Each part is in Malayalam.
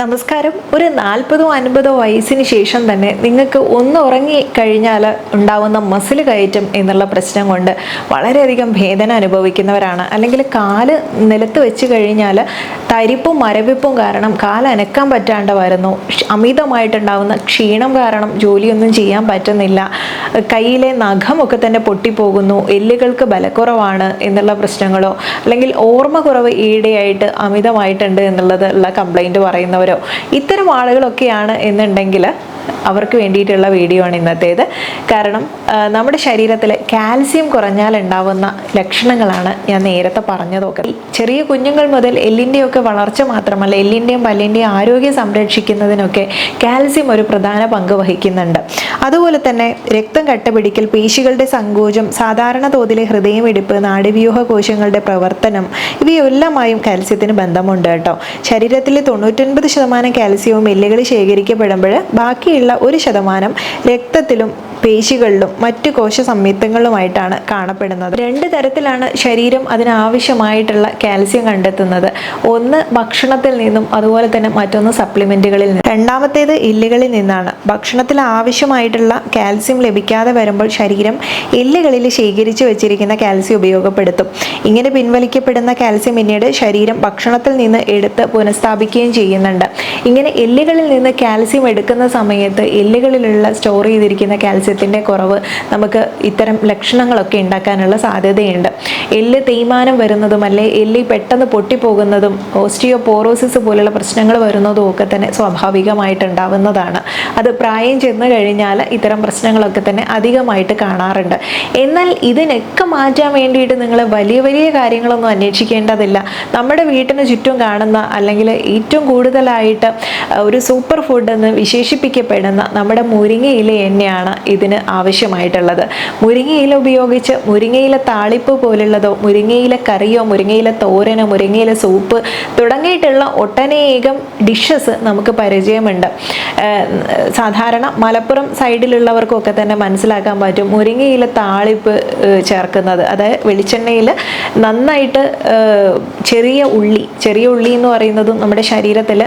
നമസ്കാരം. ഒരു 40-50 വയസ്സിന് ശേഷം തന്നെ നിങ്ങൾക്ക് ഒന്ന് ഉറങ്ങി കഴിഞ്ഞാൽ ഉണ്ടാവുന്ന മസിൽ കയറ്റം എന്നുള്ള പ്രശ്നം കൊണ്ട് വളരെയധികം വേദന അനുഭവിക്കുന്നവരാണ്. അല്ലെങ്കിൽ കാല് നിലത്ത് വെച്ച് കഴിഞ്ഞാൽ തരിപ്പും മരവിപ്പും കാരണം കാല് അനക്കാൻ പറ്റാണ്ട് വരുന്നു. അമിതമായിട്ടുണ്ടാവുന്ന ക്ഷീണം കാരണം ജോലിയൊന്നും ചെയ്യാൻ പറ്റുന്നില്ല. കയ്യിലെ നഖമൊക്കെ തന്നെ പൊട്ടിപ്പോകുന്നു. എല്ലുകൾക്ക് ബലക്കുറവാണ് എന്നുള്ള പ്രശ്നങ്ങളോ അല്ലെങ്കിൽ ഓർമ്മ കുറവ് ഈയിടെയായിട്ട് അമിതമായിട്ടുണ്ട് എന്നുള്ളതുള്ള കംപ്ലൈൻറ്റ് പറയുന്നവരോ ഇത്തരം ആളുകളൊക്കെയാണ് എന്നുണ്ടെങ്കിൽ അവർക്ക് വേണ്ടിയിട്ടുള്ള വീഡിയോ ആണ് ഇന്നത്തേത്. കാരണം നമ്മുടെ ശരീരത്തിൽ കാൽസ്യം കുറഞ്ഞാൽ ഉണ്ടാവുന്ന ലക്ഷണങ്ങളാണ് ഞാൻ നേരത്തെ പറഞ്ഞതൊക്കെ. ചെറിയ കുഞ്ഞുങ്ങൾ മുതൽ എല്ലിൻ്റെയൊക്കെ വളർച്ച മാത്രമല്ല, എല്ലിൻ്റെയും പല്ലിൻ്റെയും ആരോഗ്യം സംരക്ഷിക്കുന്നതിനൊക്കെ കാൽസ്യം ഒരു പ്രധാന പങ്ക് വഹിക്കുന്നുണ്ട്. അതുപോലെ തന്നെ രക്തം കട്ടപിടിക്കൽ, പേശികളുടെ സങ്കോചം, സാധാരണ തോതിലെ ഹൃദയമിടിപ്പ്, നാഡീവ്യൂഹ കോശങ്ങളുടെ പ്രവർത്തനം ഇവയെല്ലാമായും കാൽസ്യത്തിന് ബന്ധമുണ്ട് കേട്ടോ. ശരീരത്തിലെ 99% കാൽസ്യവും എല്ലുകളിൽ ശേഖരിക്കപ്പെടുമ്പോൾ ബാക്കിയുള്ള 1% രക്തത്തിലും പേശികളിലും മറ്റു കോശ സംയുക്തങ്ങളുമായിട്ടാണ് കാണപ്പെടുന്നത്. 2 തരത്തിലാണ് ശരീരം അതിനാവശ്യമായിട്ടുള്ള കാൽസ്യം കണ്ടെത്തുന്നത്. ഒന്ന് ഭക്ഷണത്തിൽ നിന്നും, അതുപോലെ തന്നെ മറ്റൊന്ന് സപ്ലിമെന്റുകളിൽ നിന്നും. രണ്ടാമത്തേത് എല്ലുകളിൽ നിന്നാണ്. ഭക്ഷണത്തിൽ ആവശ്യമായിട്ടുള്ള കാൽസ്യം ലഭിക്കാതെ വരുമ്പോൾ ശരീരം എല്ലുകളിൽ ശേഖരിച്ചു വെച്ചിരിക്കുന്ന കാൽസ്യം ഉപയോഗപ്പെടുത്തും. ഇങ്ങനെ പിൻവലിക്കപ്പെടുന്ന കാൽസ്യം പിന്നീട് ശരീരം ഭക്ഷണത്തിൽ നിന്ന് എടുത്ത് പുനഃസ്ഥാപിക്കുകയും ചെയ്യുന്നുണ്ട്. ഇങ്ങനെ എല്ലുകളിൽ നിന്ന് കാൽസ്യം എടുക്കുന്ന സമയത്ത് എല്ലുകളിലുള്ള സ്റ്റോർ ചെയ്തിരിക്കുന്ന കാൽസ്യത്തിൻ്റെ കുറവ് നമുക്ക് ഇത്തരം ലക്ഷണങ്ങളൊക്കെ ഉണ്ടാക്കാനുള്ള സാധ്യതയുണ്ട്. എല്ല് തേയ്മാനം വരുന്നതും അല്ലെ എല്ല് പെട്ടെന്ന് പൊട്ടിപ്പോകുന്നതും ഓസ്റ്റിയോപോറോസിസ് പോലുള്ള പ്രശ്നങ്ങൾ വരുന്നതും ഒക്കെ തന്നെ സ്വാഭാവികമായിട്ടുണ്ടാവുന്നതാണ്. അത് പ്രായം ചെന്ന് കഴിഞ്ഞാൽ ഇത്തരം പ്രശ്നങ്ങളൊക്കെ തന്നെ അധികമായിട്ട് കാണാറുണ്ട്. എന്നാൽ ഇതിനൊക്കെ മാറ്റാൻ വേണ്ടിയിട്ട് നിങ്ങൾ വലിയ വലിയ കാര്യങ്ങളൊന്നും അന്വേഷിക്കേണ്ടതില്ല. നമ്മുടെ വീട്ടിന് ചുറ്റും കാണുന്ന അല്ലെങ്കിൽ ഏറ്റവും കൂടുതലായിട്ട് ഒരു സൂപ്പർ ഫുഡ് എന്ന് വിശേഷിപ്പിക്കപ്പെടുന്ന നമ്മുടെ മുരിങ്ങയില എണ്ണയാണ് ഇതിന് ആവശ്യമായിട്ടുള്ളത്. മുരിങ്ങയില ഉപയോഗിച്ച് മുരിങ്ങയില താളിപ്പ് പോലുള്ളതോ, മുരിങ്ങയില കറിയോ, മുരിങ്ങയില തോരനോ, മുരിങ്ങയില സൂപ്പ് തുടങ്ങിയിട്ടുള്ള ഒട്ടനേകം ഡിഷസ് നമുക്ക് പരിചയമുണ്ട്. സാധാരണ മലപ്പുറം സൈഡിലുള്ളവർക്കൊക്കെ തന്നെ മനസ്സിലാക്കാൻ പറ്റും മുരിങ്ങയില താളിപ്പ് ചേർക്കുന്നത്. അതായത് വെളിച്ചെണ്ണയിൽ നന്നായിട്ട് ചെറിയ ഉള്ളി എന്ന് പറയുന്നതും നമ്മുടെ ശരീരത്തിൽ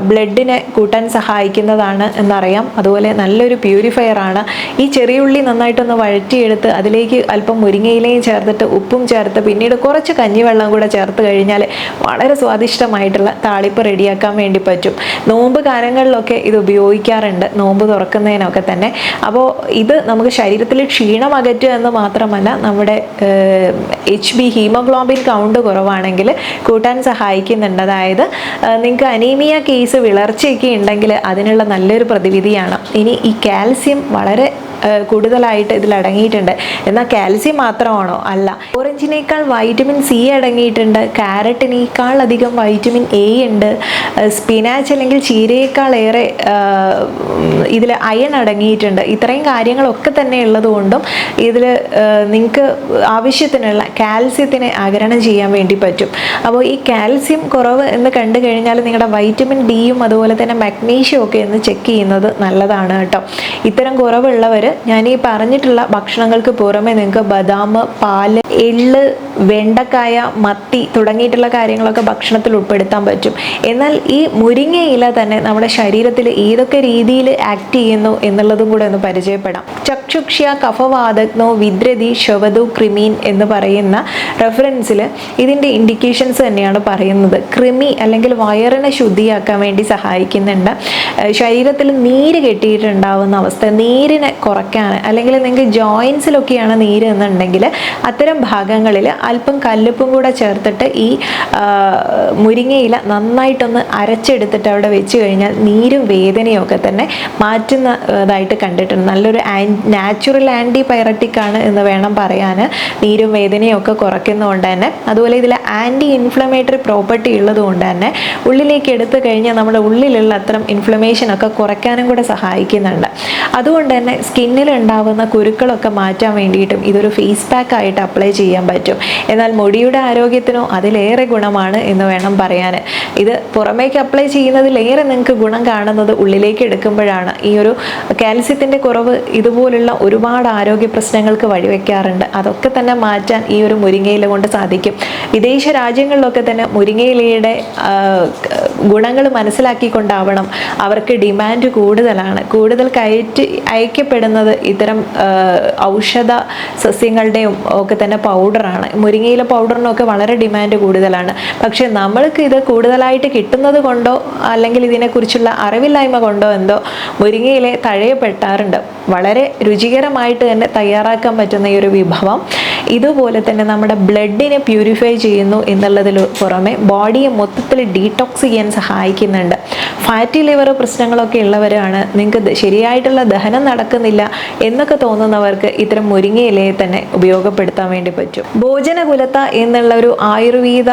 ബ്ലഡിനെ കൂട്ടാൻ സഹായിക്കുന്നതാണ് എന്നറിയാം. അതുപോലെ നല്ലൊരു പ്യൂരിഫയർ ആണ്. ഈ ചെറിയ ഉള്ളി നന്നായിട്ടൊന്ന് വഴറ്റിയെടുത്ത് അതിലേക്ക് അല്പം മുരിങ്ങയിലയും ചേർത്തിട്ട് ഉപ്പും ചേർത്ത് പിന്നീട് കുറച്ച് കഞ്ഞിവെള്ളം കൂടെ ചേർത്ത് കഴിഞ്ഞാൽ വളരെ സ്വാദിഷ്ടമായിട്ടുള്ള താളിപ്പ് റെഡിയാക്കാൻ വേണ്ടി പറ്റും. നോമ്പ് കാലങ്ങളിലൊക്കെ ഇത് ഉപയോഗിക്കാറുണ്ട്, നോമ്പ് തുറക്കുന്നതിനൊക്കെ തന്നെ. അപ്പോൾ ഇത് നമുക്ക് ശരീരത്തിൽ ക്ഷീണം അകറ്റുക എന്ന് മാത്രമല്ല, നമ്മുടെ HB ഹീമോഗ്ലോബിൻ കൗണ്ട് കുറവാണെങ്കിൽ കൂട്ടാൻ സഹായിക്കുന്നുണ്ട്. അതായത് നിങ്ങൾക്ക് അനീമിയ കേസ്, വിളർച്ചയൊക്കെ ഉണ്ടെങ്കിൽ അതിനുള്ള നല്ലൊരു പ്രതിവിധിയാണ്. ഇനി ഈ കാൽസ്യം വളരെ കൂടുതലായിട്ട് ഇതിൽ അടങ്ങിയിട്ടുണ്ട്. എന്നാൽ കാൽസ്യം മാത്രമാണോ? അല്ല. ഓറഞ്ചിനേക്കാൾ വൈറ്റമിൻ സി അടങ്ങിയിട്ടുണ്ട്. ക്യാരറ്റിനേക്കാൾ അധികം വൈറ്റമിൻ എ ഉണ്ട്. സ്പിനാച്ച് അല്ലെങ്കിൽ ചീരയേക്കാൾ ഏറെ ഇതിൽ അയൺ അടങ്ങിയിട്ടുണ്ട്. ഇത്രയും കാര്യങ്ങളൊക്കെ തന്നെ ഉള്ളതുകൊണ്ടും ഇതിൽ നിങ്ങൾക്ക് ആവശ്യത്തിനുള്ള കാൽസ്യത്തിനെ ആഗിരണം ചെയ്യാൻ വേണ്ടി പറ്റും. അപ്പോൾ ഈ കാൽസ്യം കുറവ് എന്ന് കണ്ടു കഴിഞ്ഞാൽ നിങ്ങളുടെ വൈറ്റമിൻ ഡിയും അതുപോലെ തന്നെ മഗ്നീഷ്യം ഒക്കെ ഒന്ന് ചെക്ക് ചെയ്യുന്നത് നല്ലതാണ് കേട്ടോ. ഇത്തരം കുറവുള്ളവർ ഞാൻ ഈ പറഞ്ഞിട്ടുള്ള ഭക്ഷണങ്ങൾക്ക് പുറമെ നിങ്ങൾക്ക് ബദാം, പാല്, എള്ള്, വെണ്ടക്കായ, മത്തി തുടങ്ങിയിട്ടുള്ള കാര്യങ്ങളൊക്കെ ഭക്ഷണത്തിൽ ഉൾപ്പെടുത്താൻ പറ്റും. എന്നാൽ ഈ മുരിങ്ങയില തന്നെ നമ്മുടെ ശരീരത്തിൽ ഏതൊക്കെ രീതിയിൽ ആക്ട് ചെയ്യുന്നു എന്നുള്ളതും കൂടെ ഒന്ന് പരിചയപ്പെടാം. ചക്ഷുക്ഷ്യ കഫവാതഗ്നോ വിദ്രതി ശവതു ക്രിമീൻ എന്ന് പറയുന്ന റെഫറൻസിൽ ഇതിൻ്റെ ഇൻഡിക്കേഷൻസ് തന്നെയാണ് പറയുന്നത്. കൃമി അല്ലെങ്കിൽ വയറിനെ ശുദ്ധിയാക്കാൻ വേണ്ടി സഹായിക്കുന്നുണ്ട്. ശരീരത്തിൽ നീര് കെട്ടിയിട്ടുണ്ടാവുന്ന അവസ്ഥ, നീരിനെ കുറയ്ക്കാൻ, അല്ലെങ്കിൽ നിങ്ങൾക്ക് ജോയിൻസിലൊക്കെയാണ് നീര് എന്നുണ്ടെങ്കിൽ അത്തരം ഭാഗങ്ങളിൽ അല്പം കല്ലുപ്പും കൂടെ ചേർത്തിട്ട് ഈ മുരിങ്ങയില നന്നായിട്ടൊന്ന് അരച്ചെടുത്തിട്ട് അവിടെ വെച്ച് കഴിഞ്ഞാൽ നീരും വേദനയും ഒക്കെ തന്നെ മാറ്റുന്നതായിട്ട് കണ്ടിട്ടുണ്ട്. നല്ലൊരു നാച്ചുറൽ ആൻറ്റിബയോട്ടിക് ആണ് എന്ന് വേണം പറയാൻ. നീരും വേദനയും ഒക്കെ കുറയ്ക്കുന്നതുകൊണ്ട് തന്നെ, അതുപോലെ ഇതിൽ ആൻറ്റി ഇൻഫ്ലമേറ്ററി പ്രോപ്പർട്ടി ഉള്ളത് കൊണ്ട് തന്നെ ഉള്ളിലേക്ക് എടുത്തു കഴിഞ്ഞാൽ നമ്മുടെ ഉള്ളിലുള്ള അത്തരം ഇൻഫ്ലമേഷൻ ഒക്കെ കുറയ്ക്കാനും കൂടെ സഹായിക്കുന്നുണ്ട്. അതുകൊണ്ട് തന്നെ സ്കിൻ സ്കിന്നിൽ ഉണ്ടാവുന്ന കുരുക്കളൊക്കെ മാറ്റാൻ വേണ്ടിയിട്ടും ഇതൊരു ഫേസ് പാക്ക് ആയിട്ട് അപ്ലൈ ചെയ്യാൻ പറ്റും. എന്നാൽ മുടിയുടെ ആരോഗ്യത്തിനോ അതിലേറെ ഗുണമാണ് എന്ന് വേണം പറയാൻ. ഇത് പുറമേക്ക് അപ്ലൈ ചെയ്യുന്നതിലേറെ നിങ്ങൾക്ക് ഗുണം കാണുന്നത് ഉള്ളിലേക്ക് എടുക്കുമ്പോഴാണ്. ഈ ഒരു കാൽസ്യത്തിൻ്റെ കുറവ് ഇതുപോലുള്ള ഒരുപാട് ആരോഗ്യ പ്രശ്നങ്ങൾക്ക് വഴിവെക്കാറുണ്ട്. അതൊക്കെ തന്നെ മാറ്റാൻ ഈ ഒരു മുരിങ്ങയില കൊണ്ട് സാധിക്കും. വിദേശ രാജ്യങ്ങളിലൊക്കെ തന്നെ മുരിങ്ങയിലയുടെ ഗുണങ്ങൾ മനസ്സിലാക്കിക്കൊണ്ടാവണം അവർക്ക് ഡിമാൻഡ് കൂടുതലാണ്. കൂടുതൽ അയക്കപ്പെടുന്നത് ഇത്തരം ഔഷധ സസ്യങ്ങളുടെയും ഒക്കെ തന്നെ പൗഡറാണ്. മുരിങ്ങയില പൗഡറിനൊക്കെ വളരെ ഡിമാൻഡ് കൂടുതലാണ്. പക്ഷെ നമ്മൾക്ക് ഇത് കൂടുതലായിട്ട് കിട്ടുന്നത് കൊണ്ടോ അല്ലെങ്കിൽ ഇതിനെക്കുറിച്ചുള്ള അറിവില്ലായ്മ കൊണ്ടോ എന്തോ മുരിങ്ങയില തഴയപ്പെട്ടാറുണ്ട്. വളരെ രുചികരമായിട്ട് തന്നെ തയ്യാറാക്കാൻ പറ്റുന്ന ഈ ഒരു വിഭവം ഇതുപോലെ തന്നെ നമ്മുടെ ബ്ലഡിനെ പ്യൂരിഫൈ ചെയ്യുന്നു എന്നുള്ളതിൽ പുറമെ ബോഡിയെ മൊത്തത്തിൽ ഡീടോക്സ് ചെയ്യാൻ സഹായിക്കുന്നുണ്ട്. ഫാറ്റി ലിവർ പ്രശ്നങ്ങളൊക്കെ ഉള്ളവരാണ്, നിങ്ങൾക്ക് ശരിയായിട്ടുള്ള ദഹനം നടക്കുന്നില്ല എന്നൊക്കെ തോന്നുന്നവർക്ക് ഇത്തരം മുരിങ്ങയിലയെ തന്നെ ഉപയോഗപ്പെടുത്താൻ വേണ്ടി പറ്റും. ഭോജനകുലത്ത എന്നുള്ള ഒരു ആയുർവേദ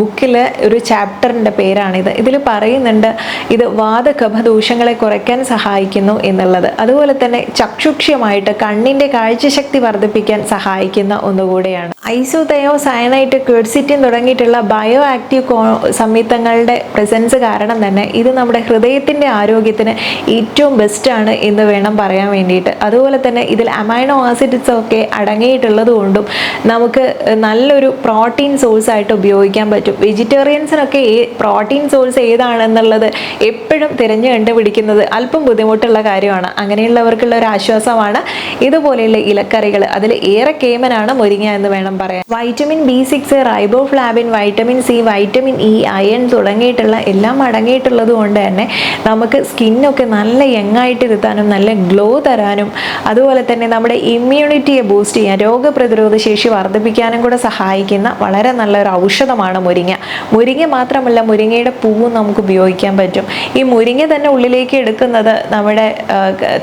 ബുക്കിലെ ഒരു ചാപ്റ്ററിൻ്റെ പേരാണിത്. ഇതിൽ പറയുന്നുണ്ട് ഇത് വാതകഫ ദോഷങ്ങളെ കുറയ്ക്കാൻ സഹായിക്കുന്നു എന്നുള്ളത്. അതുപോലെ തന്നെ ചക്ഷുഷ്യമായിട്ട് കണ്ണിൻ്റെ കാഴ്ചശക്തി വർദ്ധിപ്പിക്കാൻ സഹായിക്കുന്ന ഒന്നുകൂടെയാണ്. ഐസോതയോസയനൈറ്റ്, ക്വെർസിറ്റിൻ തുടങ്ങിയിട്ടുള്ള ബയോ ആക്റ്റീവ് സംയുക്തങ്ങളുടെ പ്രസൻസ് കാരണം തന്നെ ഇത് നമ്മുടെ ഹൃദയത്തിൻ്റെ ആരോഗ്യത്തിന് ഏറ്റവും ബെസ്റ്റാണ് എന്ന് വേണം പറയാൻ വേണ്ടിയിട്ട്. അതുപോലെ തന്നെ ഇതിൽ അമൈനോ ആസിഡ്സ് ഒക്കെ അടങ്ങിയിട്ടുള്ളത് കൊണ്ടും നമുക്ക് നല്ലൊരു പ്രോട്ടീൻ സോഴ്സ് ആയിട്ട് ഉപയോഗിക്കാൻ പറ്റും. വെജിറ്റേറിയൻസിനൊക്കെ പ്രോട്ടീൻ സോഴ്സ് ഏതാണെന്നുള്ളത് എപ്പോഴും തിരഞ്ഞു കണ്ടുപിടിക്കുന്നത് അല്പം ബുദ്ധിമുട്ടുള്ള കാര്യമാണ്. അങ്ങനെയുള്ളവർക്കുള്ള ഒരു ആശ്വാസമാണ് ഇതുപോലെയുള്ള ഇലക്കറികൾ. അതിൽ ഏറെ കേമനാണ് മുരിങ്ങ എന്ന് വേണം പറയാൻ. Vitamin B6, riboflavin, vitamin C, vitamin E, iron തുടങ്ങിയിട്ടുള്ള എല്ലാം അടങ്ങിയിട്ടുള്ളത് കൊണ്ട് തന്നെ നമുക്ക് സ്കിന്നൊക്കെ നല്ല യങ്ങായിട്ട് ഇരുത്താനും നല്ല ഗ്ലോ തരാനും അതുപോലെ തന്നെ നമ്മുടെ ഇമ്മ്യൂണിറ്റിയെ ബൂസ്റ്റ് ചെയ്യാൻ, രോഗപ്രതിരോധ ശേഷി വർദ്ധിപ്പിക്കാനും കൂടെ സഹായിക്കുന്ന വളരെ നല്ലൊരു ഔഷധമാണ് മുരിങ്ങ. മുരിങ്ങ മാത്രമല്ല, മുരിങ്ങയുടെ പൂവും നമുക്ക് ഉപയോഗിക്കാൻ പറ്റും. ഈ മുരിങ്ങ തന്നെ ഉള്ളിലേക്ക് എടുക്കുന്നത് നമ്മുടെ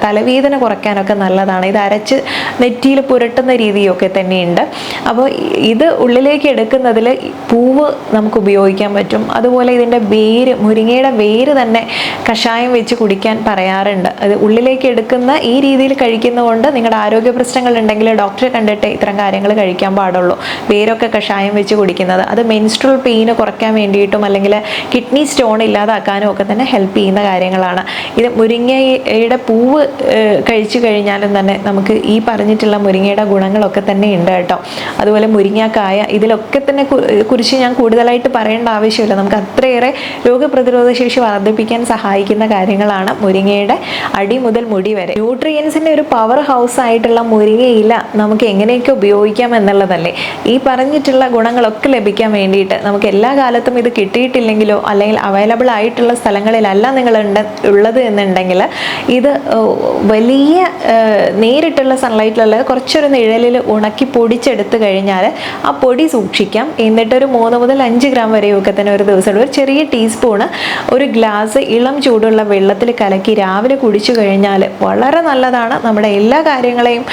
തലവേദന കുറയ്ക്കാനൊക്കെ നല്ലതാണ്. ഇത് അരച്ച് നെറ്റിയിൽ പുരട്ടുന്ന രീതിയൊക്കെ തന്നെയുണ്ട്. അപ്പോൾ ഇത് ഉള്ളിലേക്ക് എടുക്കുന്നതിൽ പൂവ് നമുക്ക് ഉപയോഗിക്കാൻ പറ്റും. അതുപോലെ ഇതിൻ്റെ വേര്, മുരിങ്ങയുടെ വേര് തന്നെ കഷായം വെച്ച് കുടിക്കാൻ പറയാറുണ്ട്. അത് ഉള്ളിലേക്ക് എടുക്കുന്ന ഈ രീതിയിൽ കഴിക്കുന്നതുകൊണ്ട് നിങ്ങളുടെ ആരോഗ്യ പ്രശ്നങ്ങൾ ഉണ്ടെങ്കിൽ ഡോക്ടറെ കണ്ടിട്ട് ഇത്തരം കാര്യങ്ങൾ കഴിക്കാൻ പാടുള്ളൂ. വേരൊക്കെ കഷായം വെച്ച് കുടിക്കുന്നത് അത് മെൻസ്ട്രൽ പെയിന് കുറയ്ക്കാൻ വേണ്ടിയിട്ടും അല്ലെങ്കിൽ കിഡ്നി സ്റ്റോൺ ഇല്ലാതാക്കാനും ഒക്കെ തന്നെ ഹെൽപ്പ് ചെയ്യുന്ന കാര്യങ്ങളാണ്. ഇത് മുരിങ്ങയുടെ പൂവ് കഴിച്ചു കഴിഞ്ഞാലും തന്നെ നമുക്ക് ഈ പറഞ്ഞിട്ടുള്ള മുരിങ്ങയുടെ ഗുണങ്ങളൊക്കെ തന്നെ ഉണ്ട് കേട്ടോ. അതുപോലെ മുരിങ്ങക്കായ, ഇതിലൊക്കെ തന്നെ കുറിച്ച് ഞാൻ കൂടുതലായിട്ട് പറയേണ്ട ആവശ്യമില്ല. നമുക്ക് അത്രയേറെ രോഗപ്രതിരോധ ശേഷി വർദ്ധിപ്പിക്കാൻ സഹായിക്കുന്ന കാര്യങ്ങളാണ് മുരിങ്ങയുടെ അടി മുതൽ മുടി വരെ. ന്യൂട്രിയൻസിൻ്റെ ഒരു പവർ ഹൗസ് ആയിട്ടുള്ള മുരിങ്ങയില നമുക്ക് എങ്ങനെയൊക്കെ ഉപയോഗിക്കാം എന്നുള്ളതല്ലേ. ഈ പറഞ്ഞിട്ടുള്ള ഗുണങ്ങളൊക്കെ ലഭിക്കാൻ വേണ്ടിയിട്ട് നമുക്ക് എല്ലാ കാലത്തും ഇത് കിട്ടിയിട്ടില്ലെങ്കിലോ അല്ലെങ്കിൽ അവൈലബിൾ ആയിട്ടുള്ള സ്ഥലങ്ങളിലല്ല നിങ്ങൾ ഉള്ളത് എന്നുണ്ടെങ്കിൽ ഇത് വലിയ നേരിട്ടുള്ള സൺലൈറ്റിലുള്ള കുറച്ചൊരു നിഴലിൽ ഉണക്കി പൊടിച്ചെടുത്ത് കഴിഞ്ഞാൽ ആ പൊടി സൂക്ഷിക്കാം. എന്നിട്ടൊരു 3 മുതൽ 5 ഗ്രാം വരെയൊക്കെ തന്നെ ഒരു ദിവസം ഒരു ചെറിയ ടീസ്പൂണ് ഒരു ഗ്ലാസ് ഇളം ചൂടുള്ള വെള്ളത്തിൽ കലക്കി രാവിലെ കുടിച്ചു കഴിഞ്ഞാൽ വളരെ നല്ലതാണ്. നമ്മുടെ എല്ലാ കാര്യങ്ങളെയും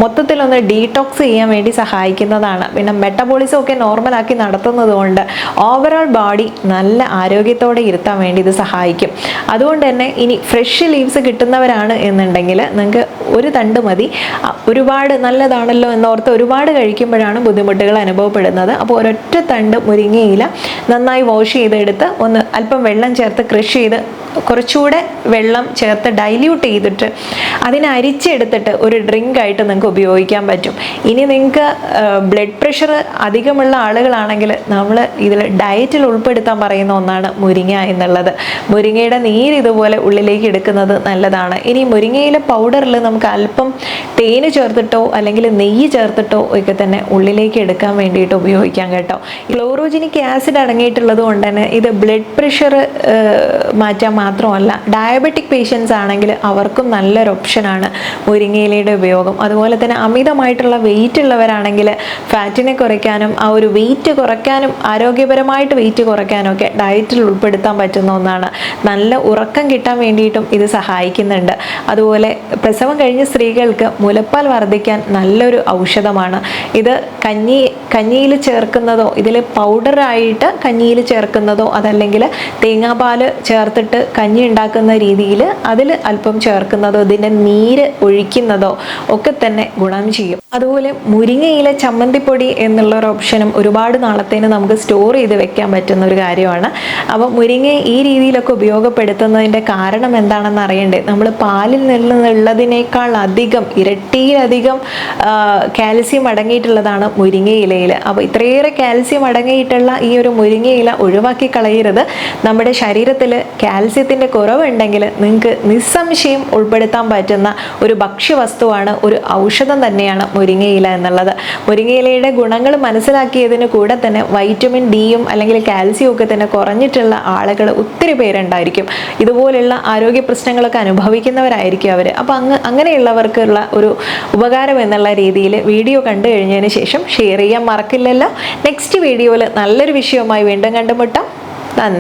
മൊത്തത്തിലൊന്ന് ഡീടോക്സ് ചെയ്യാൻ വേണ്ടി സഹായിക്കുന്നതാണ്. പിന്നെ മെറ്റബോളിസം ഒക്കെ നോർമലാക്കി നടത്തുന്നത് കൊണ്ട് ഓവറോൾ ബോഡി നല്ല ആരോഗ്യത്തോടെ ഇരുത്താൻ വേണ്ടി ഇത് സഹായിക്കും. അതുകൊണ്ട് തന്നെ ഇനി ഫ്രഷ് ലീവ്സ് കിട്ടുന്നവരാണ് എന്നുണ്ടെങ്കിൽ നിങ്ങൾക്ക് ഒരു തണ്ട് മതി. ഒരുപാട് നല്ലതാണല്ലോ എന്നോർത്ത് ഒരുപാട് കഴിക്കുമ്പോഴാണ് ബുദ്ധിമുട്ടുകൾ അനുഭവപ്പെടുന്നത്. അപ്പോൾ ഒരൊറ്റ തണ്ട് മുരിങ്ങയില നന്നായി വാഷ് ചെയ്തെടുത്ത് ഒന്ന് അല്പം വെള്ളം ചേർത്ത് ക്രഷ് ചെയ്ത് കുറച്ചുകൂടെ വെള്ളം ചേർത്ത് ഡൈല്യൂട്ട് ചെയ്തിട്ട് അതിനെ അരിച്ചെടുത്തിട്ട് ഒരു ഡ്രിങ്ക് ആയിട്ട് നിങ്ങൾക്ക് ഉപയോഗിക്കാൻ പറ്റും. ഇനി നിങ്ങൾക്ക് ബ്ലഡ് പ്രഷർ അധികമുള്ള ആളുകളാണെങ്കിൽ നമ്മൾ ഇതിൽ ഡയറ്റിൽ ഉൾപ്പെടുത്താൻ പറയുന്ന ഒന്നാണ് മുരിങ്ങ എന്നുള്ളത്. മുരിങ്ങയുടെ നീര് ഇതുപോലെ ഉള്ളിലേക്ക് എടുക്കുന്നത് നല്ലതാണ്. ഇനി മുരിങ്ങയിലെ പൗഡറിൽ നമുക്ക് അല്പം തേന് ചേർത്തിട്ടോ അല്ലെങ്കിൽ നെയ്യ് ചേർത്തിട്ടോ ഒക്കെ തന്നെ ഉള്ളിലേക്ക് എടുക്കാൻ വേണ്ടിയിട്ട് ഉപയോഗിക്കാം കേട്ടോ. ക്ലോറോജനിക് ആസിഡ് അടങ്ങിയിട്ടുള്ളത് കൊണ്ട് തന്നെ ഇത് ബ്ലഡ് പ്രഷർ മാറ്റാൻ മാത്രമല്ല, ഡയബറ്റിക് പേഷ്യൻസ് ആണെങ്കിൽ അവർക്കും നല്ലൊരു ഓപ്ഷനാണ് മുരിങ്ങയിലയുടെ ഉപയോഗം. അതുപോലെ തന്നെ അമിതമായിട്ടുള്ള വെയിറ്റ് ഉള്ളവരാണെങ്കിൽ ഫാറ്റിനെ കുറയ്ക്കാനും ആ ഒരു വെയിറ്റ് കുറയ്ക്കാനും ആരോഗ്യപരമായിട്ട് വെയിറ്റ് കുറയ്ക്കാനും ഒക്കെ ഡയറ്റിൽ ഉൾപ്പെടുത്താൻ പറ്റുന്ന ഒന്നാണ്. നല്ല ഉറക്കം കിട്ടാൻ വേണ്ടിയിട്ടും ഇത് സഹായിക്കുന്നുണ്ട്. അതുപോലെ പ്രസവം കഴിഞ്ഞ സ്ത്രീകൾക്ക് മുലപ്പാൽ വർദ്ധിക്കാൻ നല്ലൊരു ഔഷധമാണ്. ഇത് കഞ്ഞിയിൽ ചേർക്കുന്നതോ ഇതിൽ പൗഡറായിട്ട് കഞ്ഞിയിൽ ചേർക്കുന്നതോ അതല്ലെങ്കിൽ തേങ്ങാപ്പാൽ ചേർത്തിട്ട് കഞ്ഞി ഉണ്ടാക്കുന്ന രീതിയിൽ അതിൽ അല്പം ചേർക്കുന്നതോ ഇതിൻ്റെ നീര് ഒഴിക്കുന്നതോ ഒക്കെ തന്നെ ഗുണം ചെയ്യും. അതുപോലെ മുരിങ്ങയില ചമ്മന്തിപ്പൊടി എന്നുള്ള ഒരു ഓപ്ഷനും ഒരുപാട് നാളത്തേന് നമുക്ക് സ്റ്റോർ ചെയ്ത് വെക്കാൻ പറ്റുന്ന ഒരു കാര്യമാണ്. അപ്പോൾ മുരിങ്ങ ഈ രീതിയിലൊക്കെ ഉപയോഗപ്പെടുത്തുന്നതിൻ്റെ കാരണം എന്താണെന്ന് അറിയണ്ടേ? നമ്മൾ പാലിൽ നിന്നുള്ളതിനേക്കാൾ അധികം ഇരട്ടിയിലധികം കാൽസ്യം അടങ്ങിയിട്ടുള്ളതാണ് മുരിങ്ങയിലയിൽ. അപ്പോൾ ഇത്രയേറെ കാൽസ്യം അടങ്ങിയിട്ടുള്ള ഈ ഒരു മുരിങ്ങയില ഒഴിവാക്കി കളയരുത്. നമ്മുടെ ശരീരത്തിൽ കാൽസ്യത്തിൻ്റെ കുറവുണ്ടെങ്കിൽ നിങ്ങൾക്ക് നിസ്സംശയം ഉൾപ്പെടുത്താൻ പറ്റുന്ന ഒരു ഭക്ഷ്യവസ്തുവാണ്, ഒരു ഔഷധം തന്നെയാണ് മുരിങ്ങയില എന്നുള്ളത്. മുരിങ്ങയിലയുടെ ഗുണങ്ങൾ മനസ്സിലാക്കിയതിന് കൂടെ തന്നെ വൈറ്റമിൻ ഡിയും അല്ലെങ്കിൽ കാൽസ്യവും ഒക്കെ തന്നെ കുറഞ്ഞിട്ടുള്ള ആളുകൾ ഒത്തിരി പേരുണ്ടായിരിക്കും. ഇതുപോലുള്ള ആരോഗ്യ പ്രശ്നങ്ങളൊക്കെ അനുഭവിക്കുന്നവരായിരിക്കും അവർ. അപ്പോൾ അങ്ങനെയുള്ളവർക്കുള്ള ഒരു ഉപകാരം എന്നുള്ള രീതിയിൽ വീഡിയോ കണ്ടു കഴിഞ്ഞതിന് ശേഷം ഷെയർ ചെയ്യാൻ മറക്കില്ലല്ലോ. നെക്സ്റ്റ് വീഡിയോയിൽ നല്ലൊരു വിഷയവുമായി വീണ്ടും കണ്ടുമുട്ടാം.